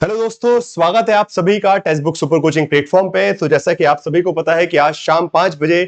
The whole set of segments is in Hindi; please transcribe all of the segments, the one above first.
हेलो दोस्तों, स्वागत है आप सभी का text book super coaching platform पे। तो जैसा कि आप सभी को पता है कि आज शाम 5 बजे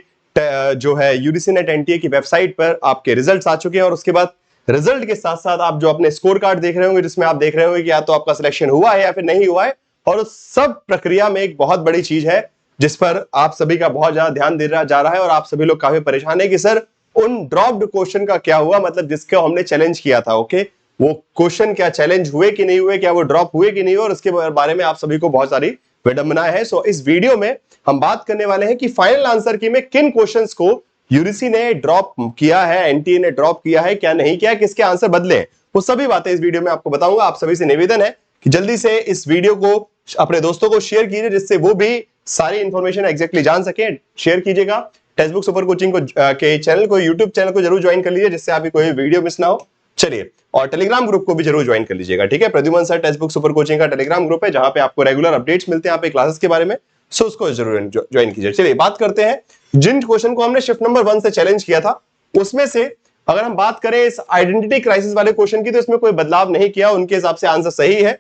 जो है यूजीसी नेट एनटीए की वेबसाइट पर आपके रिजल्ट्स आ चुके हैं और उसके बाद रिजल्ट के साथ साथ आप जो अपने स्कोर कार्ड देख रहे होंगे जिसमें आप देख रहे होंगे कि या तो आपका सिलेक्शन हुआ है या फिर नहीं हुआ है। और उस सब प्रक्रिया में एक बहुत बड़ी चीज है जिस पर आप सभी का बहुत ज्यादा ध्यान दिया जा रहा है और आप सभी लोग काफी परेशान है कि सर उन ड्रॉप्ड क्वेश्चन का क्या हुआ, मतलब जिसको हमने चैलेंज किया था। ओके, वो क्वेश्चन क्या चैलेंज हुए कि नहीं हुए, क्या वो ड्रॉप हुए कि नहीं हुए, और उसके बारे में आप सभी को बहुत सारी विडंबनाएं है। सो इस वीडियो में हम बात करने वाले हैं कि फाइनल आंसर की में किन क्वेश्चंस को यूजीसी ने ड्रॉप किया है, एनटीए ने ड्रॉप किया है, क्या नहीं किया, किसके आंसर बदले हैं, वो सभी बातें इस वीडियो में आपको बताऊंगा। आप सभी से निवेदन है कि जल्दी से इस वीडियो को अपने दोस्तों को शेयर कीजिए जिससे वो भी सारी इंफॉर्मेशन एग्जैक्टली जान सके। शेयर कीजिएगा। टेक्स्ट बुक सुपर कोचिंग को के चैनल को, यूट्यूब चैनल को जरूर ज्वाइन कर लीजिए जिससे आपकी कोई वीडियो मिस ना हो। चलिए, और टेलीग्राम ग्रुप को भी जरूर ज्वाइन कर लीजिएगा, ठीक है। Pradyuman sir text book super coaching का टेलीग्राम ग्रुप है जहां पे आपको रेगुलर अपडेट्स मिलते हैं यहाँ पे क्लासेस के बारे में। सो उसको जरूर ज्वाइन कीजिए। चलिए बात करते हैं जिन क्वेश्चन को हमने शिफ्ट नंबर 1 से चैलेंज किया था उसमें से अगर हम बात करें इस आइडेंटिटी क्राइसिस वाले क्वेश्चन की, तो इसमें कोई बदलाव नहीं किया। उनके हिसाब से आंसर सही है।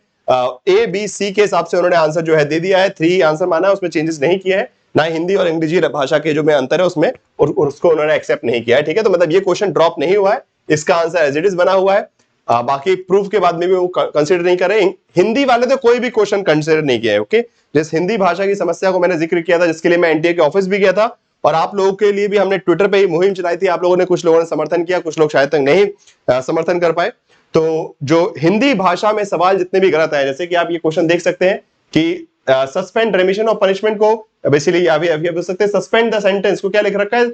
ए बी सी के हिसाब से उन्होंने आंसर जो है दे दिया है। 3 आंसर माना है, उसमें चेंजेस नहीं किए हैं। ना हिंदी और अंग्रेजी भाषा के जो में अंतर है उसमें और उसको उन्होंने एक्सेप्ट नहीं किया है, ठीक है। तो मतलब ये क्वेश्चन ड्रॉप नहीं हुआ है, इसका आंसर एज इट इज बना हुआ है। बाकी प्रूफ के बाद में भी वो कंसीडर नहीं कर रहे। हिंदी वाले तो कोई भी क्वेश्चन कंसीडर नहीं किया है। ओके, जिस हिंदी भाषा की समस्या को मैंने जिक्र किया था, जिसके लिए मैं एनटीए के ऑफिस भी गया था और आप लोगों के लिए भी हमने ट्विटर पे ही मुहिम चलाई थी। आप लोगों ने, कुछ लोगों ने समर्थन किया, कुछ लोग शायद तक नहीं समर्थन कर पाए। तो जो हिंदी भाषा में सवाल जितने भी गलत है, जैसे कि आप ये क्वेश्चन देख सकते हैं कि सस्पेंड रेमिशन ऑफ पनिशमेंट को बेसिकली अभी बोल सकते हैं सस्पेंड द सेंटेंस को क्या लिख रखा है,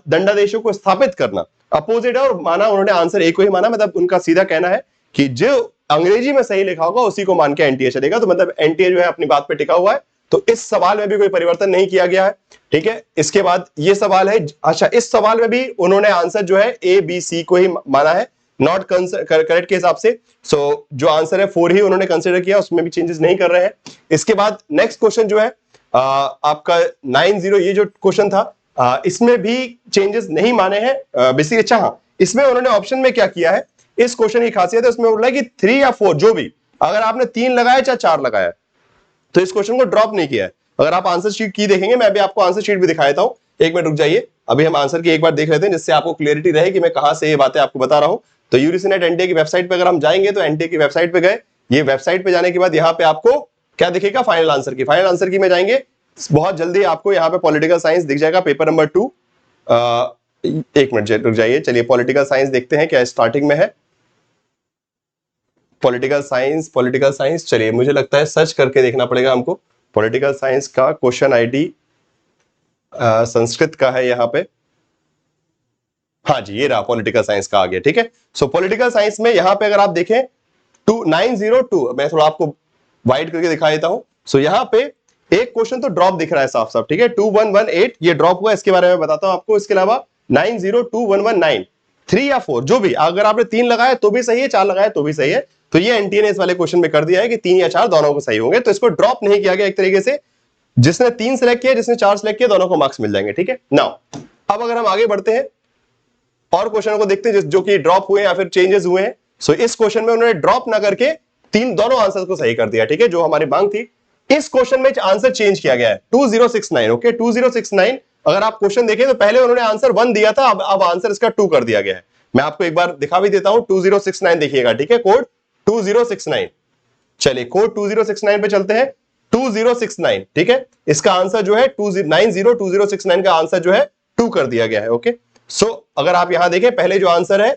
दंडादेशों को स्थापित करना, अपोजिट है। और माना उन्होंने आंसर एक को ही माना, मतलब उनका सीधा कहना है कि जो अंग्रेजी में सही लिखा होगा उसी को मान के एनटीए चलेगा। तो मतलब एनटीए जो है अपनी बात पे टिका हुआ है। तो इस सवाल में भी कोई परिवर्तन नहीं किया गया है, ठीक है। इसके बाद ये सवाल है, अच्छा इस सवाल में भी उन्होंने आंसर जो है ए बी सी को ही माना है, नॉट करेक्ट के हिसाब से। सो जो आंसर है 4 ही उन्होंने कंसीडर किया, उसमें भी चेंजेस नहीं कर रहे हैं। इसके बाद नेक्स्ट क्वेश्चन जो है आपका 90, ये जो क्वेश्चन था इसमें भी चेंजेस नहीं माने हैं बेसिकली। अच्छा हाँ, इसमें उन्होंने ऑप्शन में क्या किया है, इस क्वेश्चन की खासियत है उसमें बोल रहा है कि 3 या 4 जो भी, अगर आपने 3 लगाया चाहे 4 लगाया तो इस क्वेश्चन को ड्रॉप नहीं किया है। अगर आप आंसर शीट की देखेंगे, मैं अभी आपको आंसर शीट भी दिखा देता हूं, एक मिनट रुक जाइए। अभी हम आंसर की एक बार देख लेते हैं जिससे आपको क्लियरिटी रहे कि मैं कहां से ये बातें आपको बता रहा हूं। तो यूजीसी नेट एनटीए की वेबसाइट पे अगर हम जाएंगे, तो एनटीए की वेबसाइट पे गए, ये वेबसाइट पे जाने के बाद यहाँ पे आपको क्या दिखेगा, फाइनल आंसर की में जाएंगे। बहुत जल्दी आपको यहाँ पे पॉलिटिकल साइंस दिख जाएगा, पेपर नंबर 2। एक मिनट रुक जाइए। चलिए पॉलिटिकल साइंस देखते हैं क्या स्टार्टिंग में है। पॉलिटिकल साइंस चलिए, मुझे लगता है सर्च करके देखना पड़ेगा हमको। पॉलिटिकल साइंस का क्वेश्चन आईडी संस्कृत का है यहाँ पे। हाँ जी, ये रहा, पॉलिटिकल साइंस का आ गया, ठीक है। सो पॉलिटिकल साइंस में यहाँ पे अगर आप देखें 902, मैं थोड़ा आपको वाइड करके दिखा देता हूं। सो यहाँ पे एक क्वेश्चन तो ड्रॉप दिख रहा है साफ साफ, ठीक है। 2118 ये ड्रॉप हुआ, इसके बारे में बताता हूं आपको। इसके अलावा 902119 3 या 4 जो भी, अगर आपने 3 लगाया तो भी सही है, 4 लगाया तो भी सही है। तो ये एनटीए ने इस वाले क्वेश्चन में कर दिया है कि 3 या 4 दोनों को सही होंगे, तो इसको ड्रॉप नहीं किया गया एक तरीके से। जिसने 3 सिलेक्ट किया, जिसने 4 सिलेक्ट किया, दोनों को मार्क्स मिल जाएंगे, ठीक है। नाउ अब अगर हम आगे बढ़ते हैं और क्वेश्चन को देखते हैं जो कि ड्रॉप हुए या फिर चेंजेस हुए हैं। सो इस क्वेश्चन में उन्होंने ड्रॉप ना करके दोनों आंसर को सही कर दिया, ठीक है, जो हमारी मांग थी। इस क्वेश्चन में आंसर चेंज किया गया है 2069। ओके, 2069 अगर आप क्वेश्चन देखें तो पहले उन्होंने आंसर 1 दिया था, अब आंसर इसका 2 कर दिया गया है। मैं आपको एक बार दिखा भी देता हूं, 2069 देखिएगा, ठीक है, कोड 2069। चलिए कोड 2069 पे चलते हैं। 2069, ठीक है, इसका आंसर जो है 2069 का आंसर जो है 2 कर दिया गया है। ओके, सो अगर आप यहां देखें, पहले जो आंसर है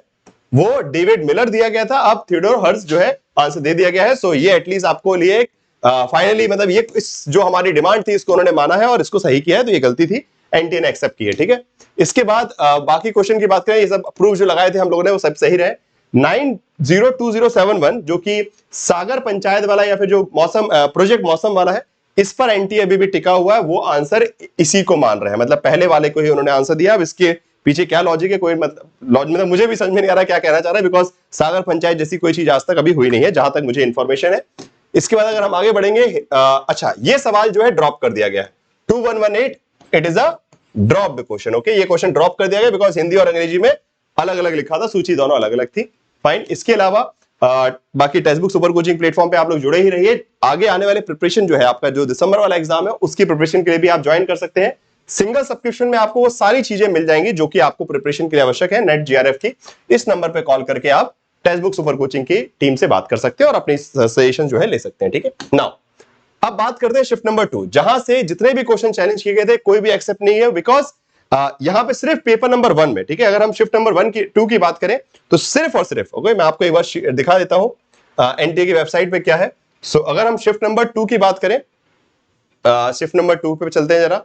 वो डेविड मिलर दिया गया था, अब थियोडोर हर्ट्ज जो है आंसर दे दिया गया है। सो ये एटलीस्ट आपको लिए फाइनली, मतलब ये इस जो हमारी डिमांड थी इसको उन्होंने माना है और इसको सही किया है। तो ये गलती थी, एनटीए ने एक्सेप्ट की है, ठीक है। इसके बाद बाकी क्वेश्चन की बात करें, ये सब प्रूफ जो लगाए थे हम लोगों ने वो सब सही रहे। 902071 जो कि सागर पंचायत वाला या फिर जो मौसम प्रोजेक्ट मौसम वाला है, इस पर एनटीए अभी भी टिका हुआ है, वो आंसर इसी को मान रहे हैं, मतलब पहले वाले को ही उन्होंने आंसर दिया। अब इसके पीछे क्या लॉजिक है, कोई मतलब मुझे भी समझ में नहीं आ रहा क्या कहना चाह रहा है, बिकॉज सागर पंचायत जैसी कोई चीज आज तक अभी हुई नहीं है जहां तक मुझे इंफॉर्मेशन है। इसके बाद अगर हम आगे बढ़ेंगे, अच्छा ये सवाल जो है ड्रॉप कर दिया गया है 2118, it is a dropped question. Okay, ये क्वेश्चन ड्रॉप कर दिया गया बिकॉज हिंदी और अंग्रेजी में अलग अलग लिखा था, सूची दोनों अलग अलग थी। फाइन। इसके अलावा बाकी text book super coaching platform पे आप लोग जुड़े ही रहिए। आगे आने वाले प्रिपरेशन जो है आपका, जो दिसंबर वाला एग्जाम है उसकी प्रिपरेशन के लिए भी आप ज्वाइन कर सकते हैं। सिंगल सब्सक्रिप्शन में आपको वो सारी चीजें मिल जाएंगी जो कि आपको प्रिपरेशन के लिए आवश्यक है। नेट जीआरएफ की इस नंबर पे कॉल करके आप टेक्स्ट बुक सुपर कोचिंग की टीम से बात कर सकते हैं और अपनी सजेशन जो है ले सकते हैं। ठीक है, नाउ अब बात करते हैं शिफ्ट नंबर 2, जहां से जितने भी क्वेश्चन चैलेंज किए गए थे कोई भी एक्सेप्ट नहीं है, बिकॉज यहां पे सिर्फ पेपर नंबर 1 में, ठीक है, अगर हम शिफ्ट नंबर 1 की 2 की बात करें तो सिर्फ और सिर्फ, ओके, मैं आपको एक बार दिखा देता हूं एनटीए की वेबसाइट पे क्या है। सो अगर हम शिफ्ट नंबर 2 की बात करें, शिफ्ट नंबर 2 पे चलते हैं जरा,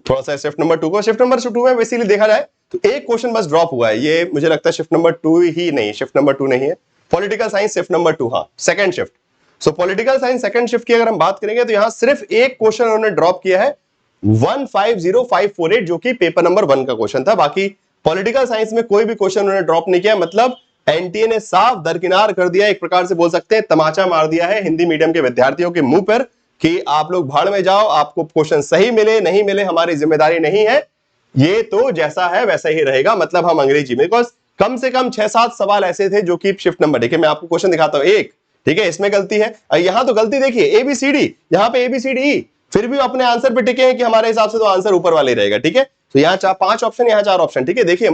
थोड़ा सा शिफ्ट नंबर 2 को, शिफ्ट नंबर 2 में बेसिकली देखा जाए तो एक क्वेश्चन बस ड्रॉप हुआ है, ये मुझे लगता है शिफ्ट नंबर 2 ही नहीं, शिफ्ट नंबर 2 नहीं है, पॉलिटिकल साइंस शिफ्ट नंबर 2, हाँ सेकंड शिफ्ट। सो पॉलिटिकल साइंस सेकंड शिफ्ट की अगर हम बात करेंगे तो यहां सिर्फ एक क्वेश्चन उन्होंने ड्रॉप किया है 150548, जो कि पेपर नंबर 1 का क्वेश्चन था। बाकी पॉलिटिकल साइंस में कोई भी क्वेश्चन उन्होंने ड्रॉप नहीं किया, मतलब एनटीए ने साफ दरकिनार कर दिया, एक प्रकार से बोल सकते हैं तमाचा मार दिया है हिंदी मीडियम के विद्यार्थियों के मुंह पर कि आप लोग भाड़ में जाओ, आपको क्वेश्चन सही मिले नहीं मिले हमारी जिम्मेदारी नहीं है, ये तो जैसा है वैसा ही रहेगा। मतलब हम अंग्रेजी में, बिकॉज कम से कम 6-7 सवाल ऐसे थे जो कि शिफ्ट नंबर, देखिए मैं आपको क्वेश्चन दिखाता हूं, एक, ठीक है, इसमें गलती है, यहां तो गलती देखिए ABCD, यहां पे ABCD, फिर भी अपने आंसर पे टिके हैं कि हमारे हिसाब से तो आंसर ऊपर वाले रहेगा। ठीक है, तो यहाँ 5 ऑप्शन, यहाँ 4 ऑप्शन, ठीक है, देखिए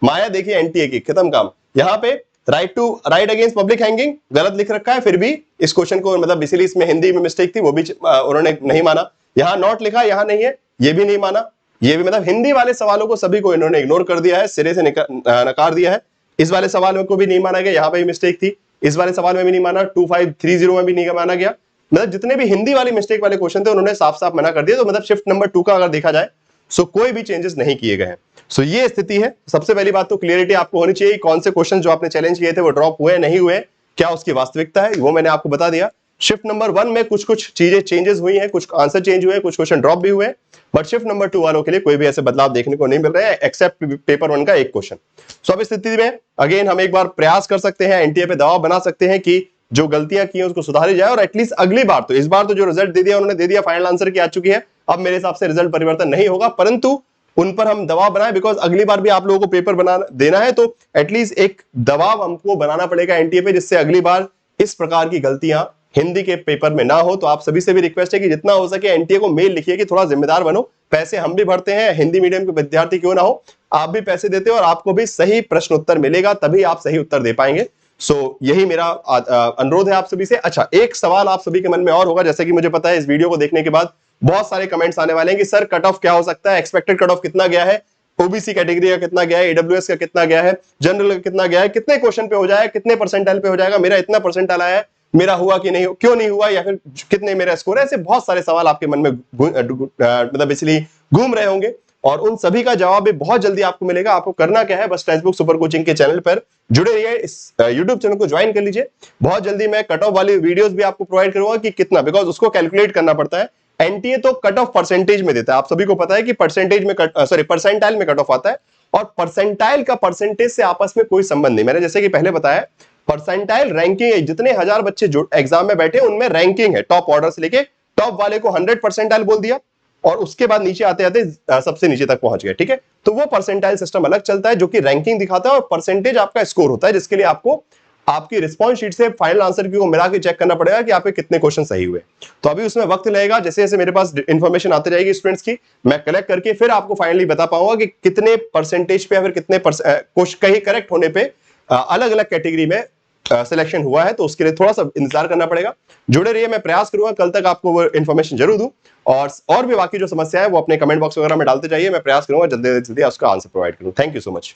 माया देखिए एनटीए की, खत्म काम। यहाँ पे राइट अगेंस्ट पब्लिक हैंगिंग गलत लिख रखा है, फिर भी इस क्वेश्चन को, मतलब बेसिकली इसमें हिंदी में मिस्टेक थी, वो भी उन्होंने नहीं माना। यहाँ नॉट लिखा, यहाँ नहीं है, ये भी नहीं माना, ये भी, मतलब हिंदी वाले सवालों को सभी को इन्होंने इग्नोर कर दिया है, सिरे से नकार दिया है। इस वाले सवाल को भी नहीं माना गया, यहाँ पे भी मिस्टेक थी, इस वाले सवाल में भी नहीं माना, 2530 में भी नहीं माना गया, मतलब जितने भी हिंदी वाली मिस्टेक वाले क्वेश्चन थे उन्होंने साफ साफ मना कर दिया। तो मतलब शिफ्ट नंबर 2 का अगर देखा जाए सो कोई भी चेंजेस नहीं किए गए हैं। सो ये स्थिति है। सबसे पहली बात तो क्लियरिटी आपको होनी चाहिए, कौन से क्वेश्चन जो आपने चैलेंज किए थे वो ड्रॉप हुए नहीं हुए, क्या उसकी वास्तविकता है, वो मैंने आपको बता दिया। शिफ्ट नंबर 1 में कुछ चीजें चेंजेस हुई हैं, कुछ आंसर चेंज हुए, कुछ क्वेश्चन ड्रॉप भी हुए, बट शिफ्ट नंबर 2 वालों के लिए कोई भी ऐसे बदलाव देखने को नहीं मिल रहे हैं एक्सेप्ट पेपर 1 का एक क्वेश्चन। सो अब इस स्थिति में अगेन हम एक बार प्रयास कर सकते हैं, एनटीए पे दबाव बना सकते हैं कि जो गलतियां की हैं उसको सुधारी जाए, और एटलीस्ट अगली बार तो, इस बार तो जो रिजल्ट दे दिया उन्होंने दे दिया, फाइनल आंसर की आ चुकी है, अब मेरे हिसाब से रिजल्ट परिवर्तन नहीं होगा, परंतु उन पर हम दबाव बनाए, बिकॉज अगली बार भी आप लोगों को पेपर देना है, तो एटलीस्ट एक दबाव हमको बनाना पड़ेगा एनटीए पे, जिससे अगली बार इस प्रकार की गलतियां हिंदी के पेपर में ना हो। तो आप सभी से भी रिक्वेस्ट है कि जितना हो सके एनटीए को मेल लिखिए कि थोड़ा जिम्मेदार बनो, पैसे हम भी भरते हैं, हिंदी मीडियम के विद्यार्थी क्यों ना हो, आप भी पैसे देते हो और आपको भी सही प्रश्न उत्तर मिलेगा, तभी आप सही उत्तर दे पाएंगे। सो यही मेरा अनुरोध है आप सभी से। अच्छा, एक सवाल आप सभी के मन में और होगा, जैसे कि मुझे पता है इस वीडियो को देखने के बाद बहुत सारे कमेंट्स आने वाले हैं कि सर कट ऑफ क्या हो सकता है, एक्सपेक्टेड कट ऑफ कितना गया है, ओबीसी कैटेगरी का कितना गया है, ईडब्ल्यूएस का कितना गया है, जनरल का कितना गया है, कितने क्वेश्चन पे हो जाएगा, कितने परसेंटाइल पे हो जाएगा, मेरा इतना परसेंटाइल आया है, मेरा हुआ कि नहीं, क्यों नहीं हुआ, या फिर कितने मेरा स्कोर है, ऐसे बहुत सारे सवाल आपके मन में मतलब बेसिकली घूम रहे होंगे, और उन सभी का जवाब भी बहुत जल्दी आपको मिलेगा। आपको करना क्या है, बस टेक्स्ट बुक सुपर कोचिंग के चैनल पर जुड़े रहिए, इस यूट्यूब चैनल को ज्वाइन कर लीजिए। बहुत जल्दी मैं कट ऑफ वाली वीडियोस भी आपको प्रोवाइड करूंगा कि कितना, बिकॉज उसको कैलकुलेट करना पड़ता है। एनटीए तो कट ऑफ परसेंटेज में देता है, आप सभी को पता है कि परसेंटेज में परसेंटाइल में कट ऑफ आता है, और परसेंटाइल का परसेंटेज से आपस में कोई संबंध नहीं। मैंने जैसे कि पहले बताया, परसेंटाइल रैंकिंग है, जितने 1000 बच्चे जो एग्जाम में बैठे उनमें रैंकिंग है, टॉप ऑर्डर से लेके टॉप वाले को 100 परसेंटाइल बोल दिया, और उसके बाद नीचे आते आते सबसे नीचे तक पहुंच गए। ठीक है, तो वो परसेंटाइल सिस्टम अलग चलता है जो कि रैंकिंग दिखाता है, और परसेंटेज आपका स्कोर होता है, जिसके लिए आपको आपकी रिस्पॉन्स शीट से फाइनल आंसर की को मिला के चेक करना पड़ेगा कि आपके कितने क्वेश्चन सही हुए। तो अभी उसमें वक्त लगेगा, जैसे जैसे मेरे पास इंफॉर्मेशन आती जाएगी स्टूडेंट्स की, मैं कलेक्ट करके फिर आपको फाइनली बता पाऊंगा कि कितने परसेंटेज पे या फिर कितने कहीं करेक्ट होने पे अलग अलग कैटेगरी में सिलेक्शन हुआ है। तो उसके लिए थोड़ा सा इंतजार करना पड़ेगा। जुड़े रहिए, मैं प्रयास करूंगा कल तक आपको वो इन्फॉर्मेशन जरूर दूं, और भी बाकी जो समस्या है वो अपने कमेंट बॉक्स वगैरह में डालते जाइए, मैं प्रयास करूंगा जल्दी से जल्दी उसका आंसर प्रोवाइड करूं। Thank you so much.